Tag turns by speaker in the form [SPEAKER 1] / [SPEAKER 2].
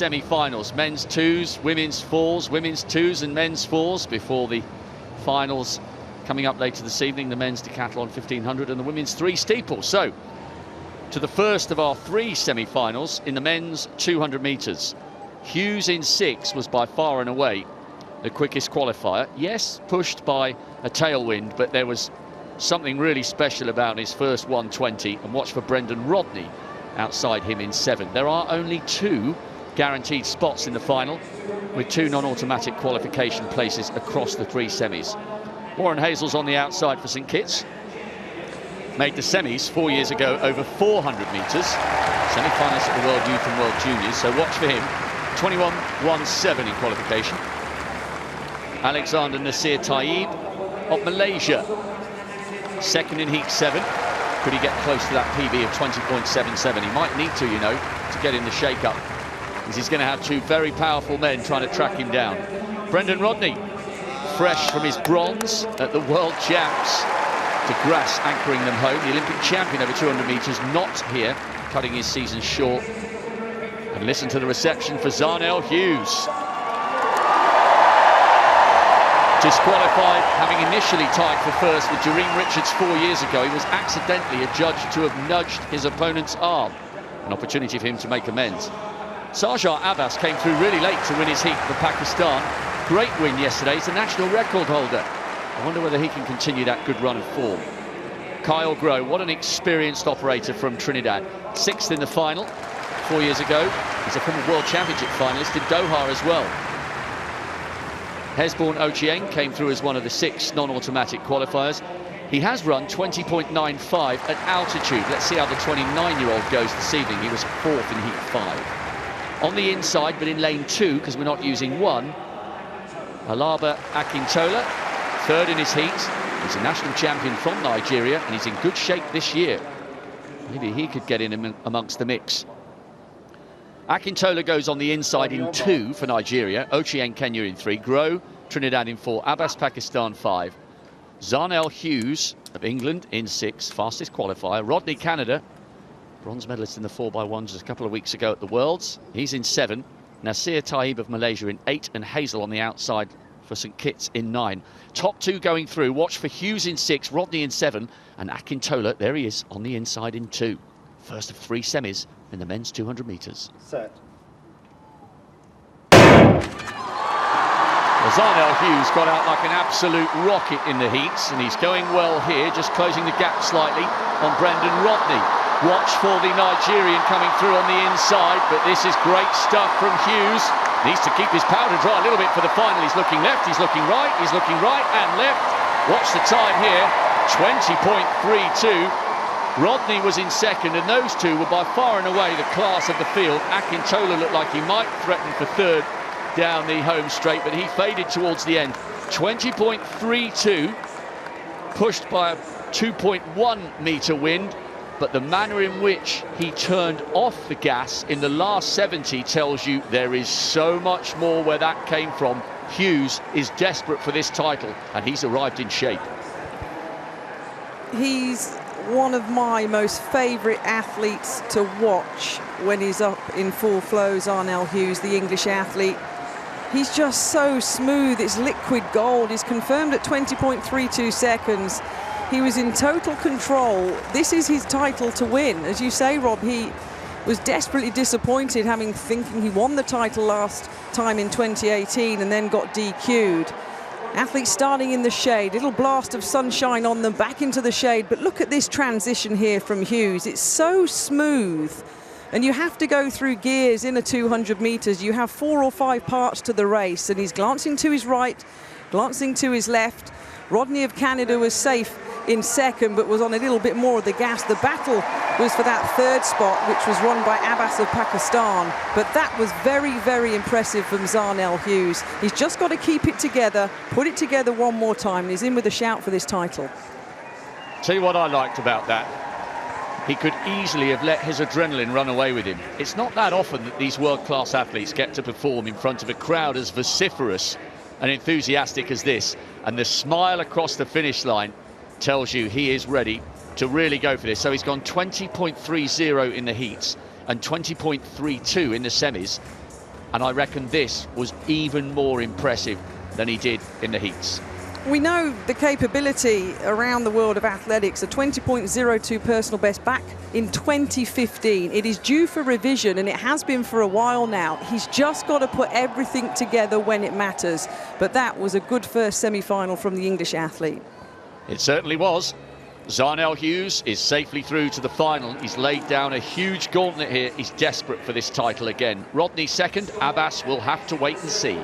[SPEAKER 1] semi-finals. Men's 2s, women's 4s, women's 2s and men's 4s before the finals coming up later this evening. The men's decathlon 1500 and the women's 3 steeple. So, to the first of our 3 semi-finals in the men's 200 metres. Hughes in 6 was by far and away the quickest qualifier. Yes, pushed by a tailwind, but there was something really special about his first 120. And watch for Brendan Rodney outside him in 7. There are only 2 guaranteed spots in the final, with 2 non-automatic qualification places across the 3 semis. Warren Hazel's on the outside for St Kitts. Made the semis 4 years ago over 400 metres. Semi-finalist at the World Youth and World Juniors, so watch for him. 21.17 in qualification. Alexander Nasir Taib of Malaysia, second in heat 7. Could he get close to that PB of 20.77? He might need to, you know, to get in the shake-up, because he's going to have 2 very powerful men trying to track him down. Brendan Rodney, fresh from his bronze at the World Champs. De Grasse anchoring them home. The Olympic champion over 200 metres, not here, cutting his season short. And listen to the reception for Zarnell Hughes. Disqualified, having initially tied for first with Jareen Richards 4 years ago. He was accidentally adjudged to have nudged his opponent's arm. An opportunity for him to make amends. Sarjar Abbas came through really late to win his heat for Pakistan. Great win yesterday. He's a national record holder. I wonder whether he can continue that good run of form. Kyle Groh, what an experienced operator from Trinidad. 6th in the final 4 years ago. He's a former World Championship finalist in Doha as well. Hesborn Ochieng came through as one of the 6 non-automatic qualifiers. He has run 20.95 at altitude. Let's see how the 29-year-old goes this evening. He was 4th in heat 5. On the inside, but in lane 2, because we're not using 1, Alaba Akintola, 3rd in his heat. He's a national champion from Nigeria, and he's in good shape this year. Maybe he could get in amongst the mix. Akintola goes on the inside in 2 for Nigeria. Ochieng Kenya in 3. Groh, Trinidad in 4. Abbas Pakistan 5. Zarnell Hughes of England in 6. Fastest qualifier. Rodney Canada, bronze medalist in the 4x1 just a couple of weeks ago at the Worlds. He's in 7. Nasir Taib of Malaysia in 8. And Hazel on the outside for St Kitts in 9. Top 2 going through. Watch for Hughes in 6. Rodney in 7. And Akintola, there he is, on the inside in 2. First of 3 semis in the men's 200 metres.
[SPEAKER 2] Set.
[SPEAKER 1] Well, Zarnell Hughes got out like an absolute rocket in the heats, and he's going well here, just closing the gap slightly on Brendan Rodney. Watch for the Nigerian coming through on the inside, but this is great stuff from Hughes. Needs to keep his powder dry a little bit for the final. He's looking left, he's looking right and left. Watch the time here, 20.32. Rodney was in 2nd, and those 2 were by far and away the class of the field. Akintola looked like he might threaten for 3rd down the home straight, but he faded towards the end. 20.32, pushed by a 2.1 metre wind, but the manner in which he turned off the gas in the last 70 tells you there is so much more where that came from. Hughes is desperate for this title, and he's arrived in shape.
[SPEAKER 3] He's one of my most favourite athletes to watch when he's up in full flow. Zarnell Hughes, the English athlete. He's just so smooth. It's liquid gold. He's confirmed at 20.32 seconds. He was in total control. This is his title to win. As you say, Rob, he was desperately disappointed, thinking he won the title last time in 2018 and then got DQ'd. Athletes starting in the shade, little blast of sunshine on them, back into the shade. But look at this transition here from Hughes. It's so smooth. And you have to go through gears in a 200 metres. You have 4 or 5 parts to the race. And he's glancing to his right, glancing to his left. Rodney of Canada was safe in 2nd, but was on a little bit more of the gas. The battle was for that 3rd spot, which was run by Abbas of Pakistan. But that was very, very impressive from Zarnell Hughes. He's just got to keep it together, put it together one more time, and he's in with a shout for this title.
[SPEAKER 1] Tell you what I liked about that. He could easily have let his adrenaline run away with him. It's not that often that these world-class athletes get to perform in front of a crowd as vociferous and enthusiastic as this. And the smile across the finish line tells you he is ready to really go for this. So he's gone 20.30 in the heats and 20.32 in the semis. and I reckon this was even more impressive than he did in the heats.
[SPEAKER 3] We know the capability around the world of athletics, a 20.02 personal best back in 2015. It is due for revision, and it has been for a while now. He's just got to put everything together when it matters. But that was a good first semi-final from the English athlete.
[SPEAKER 1] It certainly was. Zarnell Hughes is safely through to the final. He's laid down a huge gauntlet here. He's desperate for this title again. Rodney second. Abbas will have to wait and see.